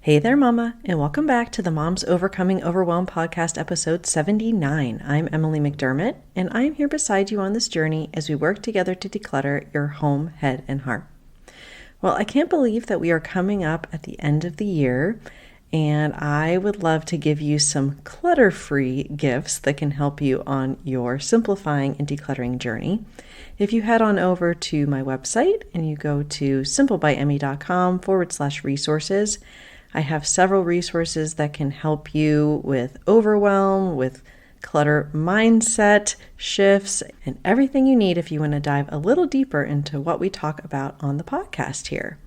Hey there, Mama, and welcome back to the Moms Overcoming Overwhelm podcast, episode 79. I'm Emily McDermott, and I'm here beside you on this journey as we work together to declutter your home, head, and heart. Well, I can't believe that we are coming up at the end of the year, and I would love to give you some clutter-free gifts that can help you on your simplifying and decluttering journey. If you head on over to my website and you go to simplebyemmy.com/resources, I have several resources that can help you with overwhelm, with clutter mindset shifts, and everything you need if you want to dive a little deeper into what we talk about on the podcast here.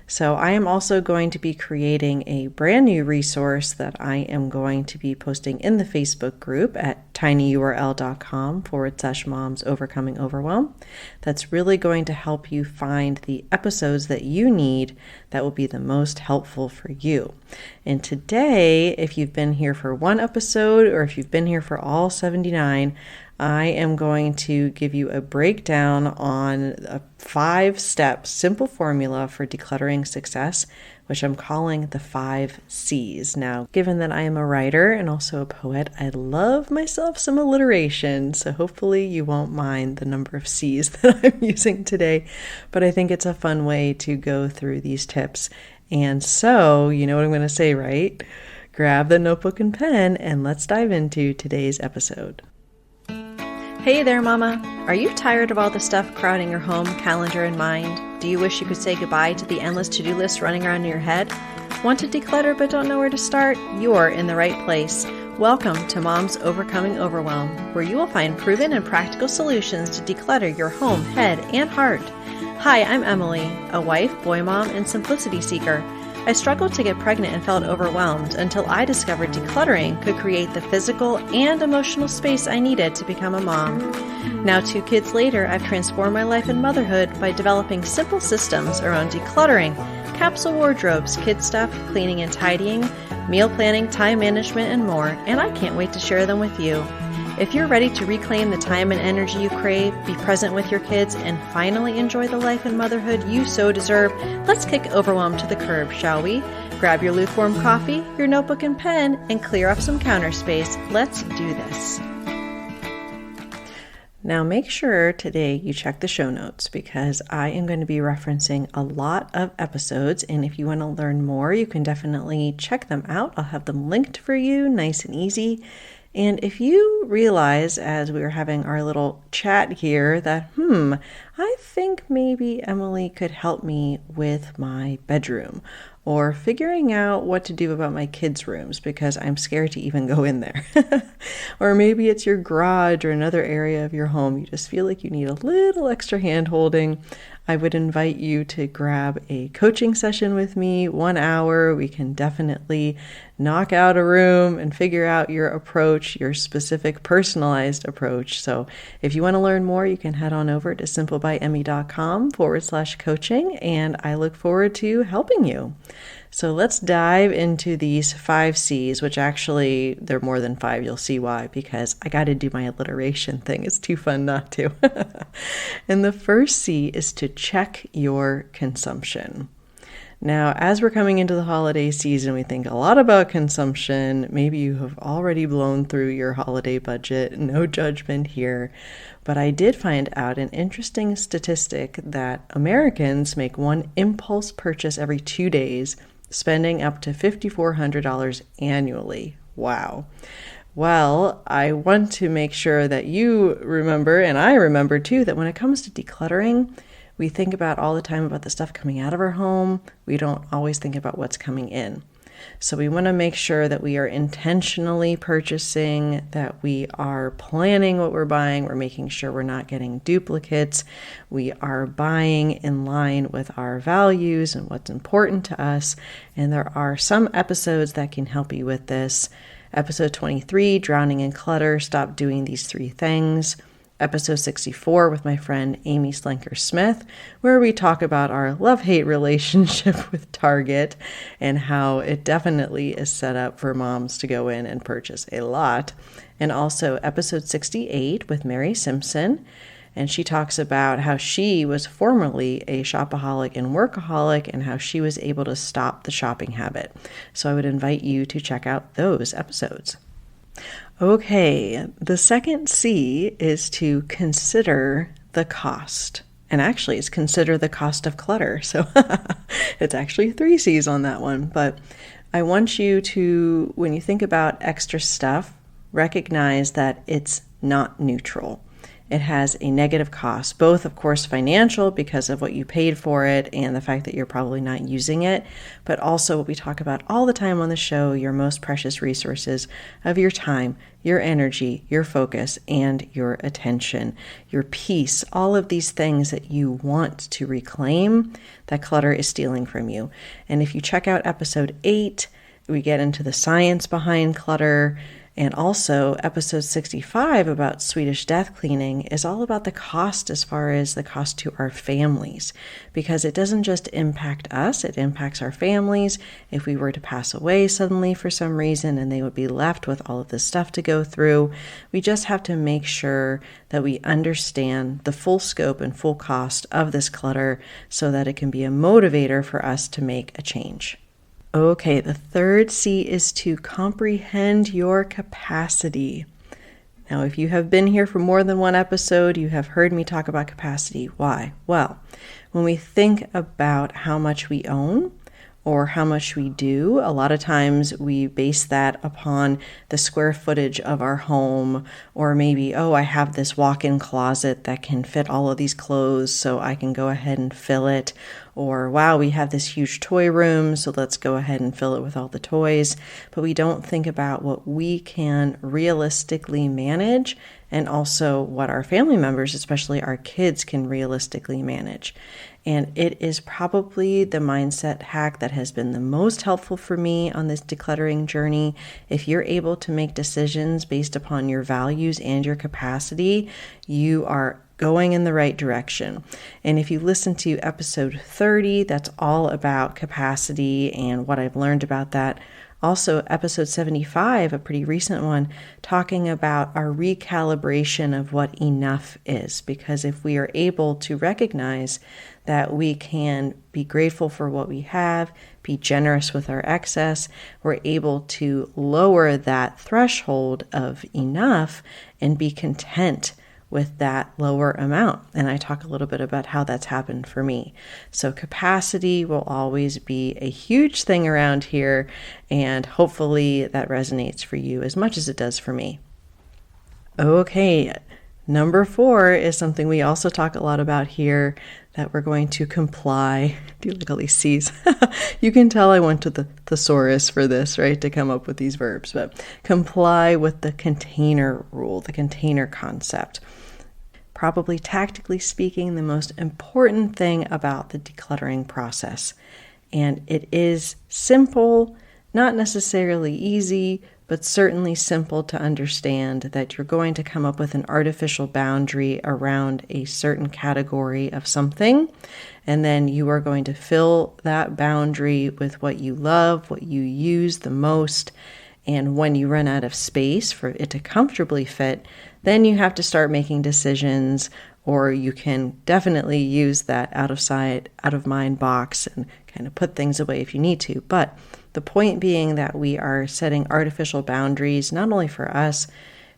So I am also going to be creating a brand new resource that I am going to be posting in the Facebook group at tinyurl.com/moms overcoming overwhelm. That's really going to help you find the episodes that you need that will be the most helpful for you. And today, if you've been here for one episode or if you've been here for all 79, I am going to give you a breakdown on a 5-step simple formula for decluttering success, which I'm calling the 5 C's. Now, given that I am a writer and also a poet, I love myself some alliteration, so hopefully you won't mind the number of C's that I'm using today, but I think it's a fun way to go through these tips. And so, you know what I'm going to say, right? Grab the notebook and pen and let's dive into today's episode. Hey there, Mama. Are you tired of all the stuff crowding your home, calendar, and mind? Do you wish you could say goodbye to the endless to-do list running around in your head? Want to declutter but don't know where to start? You're in the right place. Welcome to Moms Overcoming Overwhelm, where you will find proven and practical solutions to declutter your home, head, and heart. Hi, I'm Emily, a wife, boy mom, and simplicity seeker. I struggled to get pregnant and felt overwhelmed until I discovered decluttering could create the physical and emotional space I needed to become a mom. Now, 2 kids later, I've transformed my life and motherhood by developing simple systems around decluttering, capsule wardrobes, kid stuff, cleaning and tidying, meal planning, time management, and more, and I can't wait to share them with you. If you're ready to reclaim the time and energy you crave, be present with your kids, and finally enjoy the life and motherhood you so deserve, let's kick overwhelm to the curb, shall we? Grab your lukewarm coffee, your notebook and pen, and clear up some counter space. Let's do this. Now make sure today you check the show notes because I am going to be referencing a lot of episodes, and if you want to learn more, you can definitely check them out. I'll have them linked for you, nice and easy. And if you realize as we were having our little chat here that, I think maybe Emily could help me with my bedroom or figuring out what to do about my kids' rooms because I'm scared to even go in there. Or maybe it's your garage or another area of your home. You just feel like you need a little extra hand holding. I would invite you to grab a coaching session with me, 1 hour. We can definitely knock out a room and figure out your approach, your specific personalized approach. So if you want to learn more, you can head on over to simplebyemmy.com/coaching, and I look forward to helping you. So let's dive into these 5 C's, which actually they're more than 5. You'll see why, because I got to do my alliteration thing. It's too fun not to. And the first C is to check your consumption. Now, as we're coming into the holiday season, we think a lot about consumption. Maybe you have already blown through your holiday budget. No judgment here. But I did find out an interesting statistic that Americans make one impulse purchase every 2 days, spending up to $5,400 annually. Wow. Well, I want to make sure that you remember, and I remember too, that when it comes to decluttering, we think about all the time about the stuff coming out of our home. We don't always think about what's coming in. So we want to make sure that we are intentionally purchasing, that we are planning what we're buying. We're making sure we're not getting duplicates. We are buying in line with our values and what's important to us. And there are some episodes that can help you with this. Episode 23, Drowning in Clutter, Stop Doing These 3 Things. Episode 64 with my friend Amy Slenker-Smith, where we talk about our love-hate relationship with Target and how it definitely is set up for moms to go in and purchase a lot. And also episode 68 with Mary Simpson. And she talks about how she was formerly a shopaholic and workaholic and how she was able to stop the shopping habit. So I would invite you to check out those episodes. Okay, the second C is to consider the cost. And actually, it's consider the cost of clutter. So it's actually 3 C's on that one. But I want you to, when you think about extra stuff, recognize that it's not neutral. It has a negative cost, both, of course, financial because of what you paid for it and the fact that you're probably not using it, but also what we talk about all the time on the show, your most precious resources of your time, your energy, your focus, and your attention, your peace, all of these things that you want to reclaim that clutter is stealing from you. And if you check out episode 8, we get into the science behind clutter. And also episode 65 about Swedish death cleaning is all about the cost as far as the cost to our families, because it doesn't just impact us, it impacts our families. If we were to pass away suddenly for some reason and they would be left with all of this stuff to go through, we just have to make sure that we understand the full scope and full cost of this clutter so that it can be a motivator for us to make a change. Okay, the third C is to comprehend your capacity. Now, if you have been here for more than one episode, you have heard me talk about capacity. Why? Well, when we think about how much we own or how much we do, a lot of times we base that upon the square footage of our home, or maybe, I have this walk-in closet that can fit all of these clothes, so I can go ahead and fill it. Or, wow, we have this huge toy room, so let's go ahead and fill it with all the toys. But we don't think about what we can realistically manage and also what our family members, especially our kids, can realistically manage. And it is probably the mindset hack that has been the most helpful for me on this decluttering journey. If you're able to make decisions based upon your values and your capacity, you are going in the right direction. And if you listen to episode 30, that's all about capacity and what I've learned about that. Also, episode 75, a pretty recent one, talking about our recalibration of what enough is. Because if we are able to recognize that we can be grateful for what we have, be generous with our excess, we're able to lower that threshold of enough and be content with that lower amount. And I talk a little bit about how that's happened for me. So capacity will always be a huge thing around here, and hopefully that resonates for you as much as it does for me. Okay, number 4 is something we also talk a lot about here, that we're going to comply. Do you like all these C's? You can tell I went to the thesaurus for this, right, to come up with these verbs, but comply with the container rule, the container concept. Probably tactically speaking, the most important thing about the decluttering process. And it is simple, not necessarily easy, but certainly simple to understand that you're going to come up with an artificial boundary around a certain category of something, and then you are going to fill that boundary with what you love, what you use the most, and when you run out of space for it to comfortably fit, then you have to start making decisions, or you can definitely use that out of sight, out of mind box and kind of put things away if you need to. But the point being that we are setting artificial boundaries, not only for us,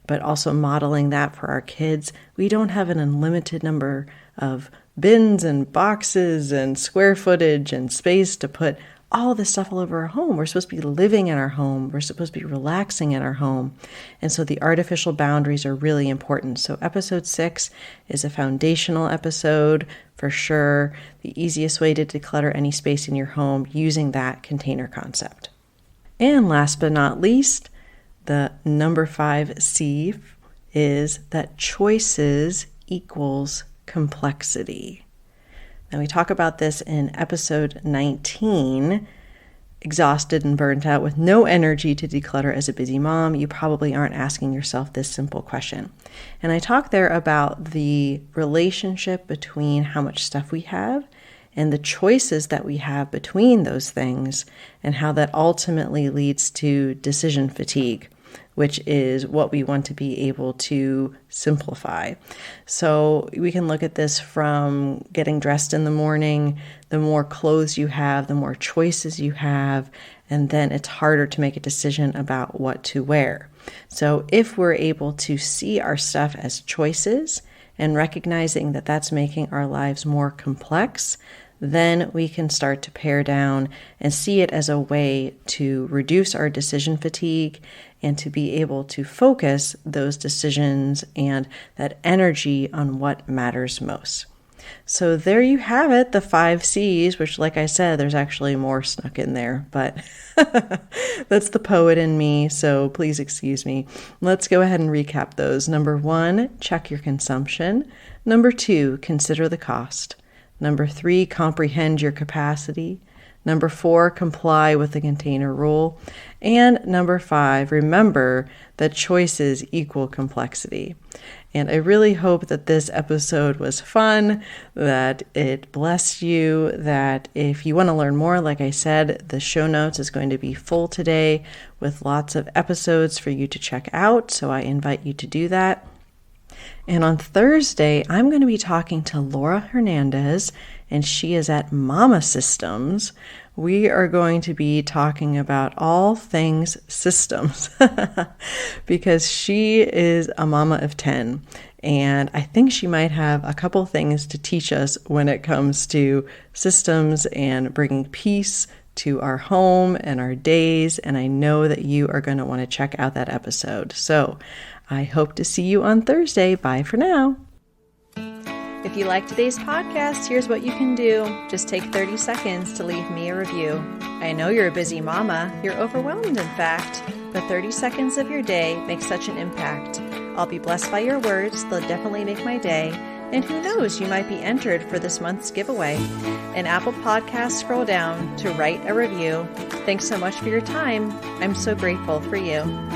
but also modeling that for our kids. We don't have an unlimited number of bins and boxes and square footage and space to put all this stuff all over our home. We're supposed to be living in our home. We're supposed to be relaxing in our home. And so the artificial boundaries are really important. So episode 6 is a foundational episode for sure. The easiest way to declutter any space in your home using that container concept. And last but not least, the number 5 C is that choices equals complexity. Now, we talk about this in episode 19, exhausted and burnt out with no energy to declutter as a busy mom. You probably aren't asking yourself this simple question. And I talk there about the relationship between how much stuff we have and the choices that we have between those things, and how that ultimately leads to decision fatigue. which is what we want to be able to simplify. So we can look at this from getting dressed in the morning. The more clothes you have, the more choices you have, and then it's harder to make a decision about what to wear. So if we're able to see our stuff as choices and recognizing that that's making our lives more complex, then we can start to pare down and see it as a way to reduce our decision fatigue and to be able to focus those decisions and that energy on what matters most. So there you have it, the 5 C's, which, like I said, there's actually more snuck in there, but that's the poet in me, so please excuse me. Let's go ahead and recap those. Number 1, check your consumption. Number 2, consider the cost. Number 3, comprehend your capacity. Number 4, comply with the container rule. And number 5, remember that choices equal complexity. And I really hope that this episode was fun, that it blessed you, that if you want to learn more, like I said, the show notes is going to be full today with lots of episodes for you to check out. So I invite you to do that. And on Thursday, I'm going to be talking to Laura Hernandez, and she is at Mama Systems. We are going to be talking about all things systems because she is a mama of 10. And I think she might have a couple things to teach us when it comes to systems and bringing peace to our home and our days. And I know that you are going to want to check out that episode. So I hope to see you on Thursday. Bye for now. If you like today's podcast, here's what you can do. Just take 30 seconds to leave me a review. I know you're a busy mama. You're overwhelmed, in fact. But 30 seconds of your day makes such an impact. I'll be blessed by your words. They'll definitely make my day. And who knows, you might be entered for this month's giveaway. In Apple Podcasts, scroll down to write a review. Thanks so much for your time. I'm so grateful for you.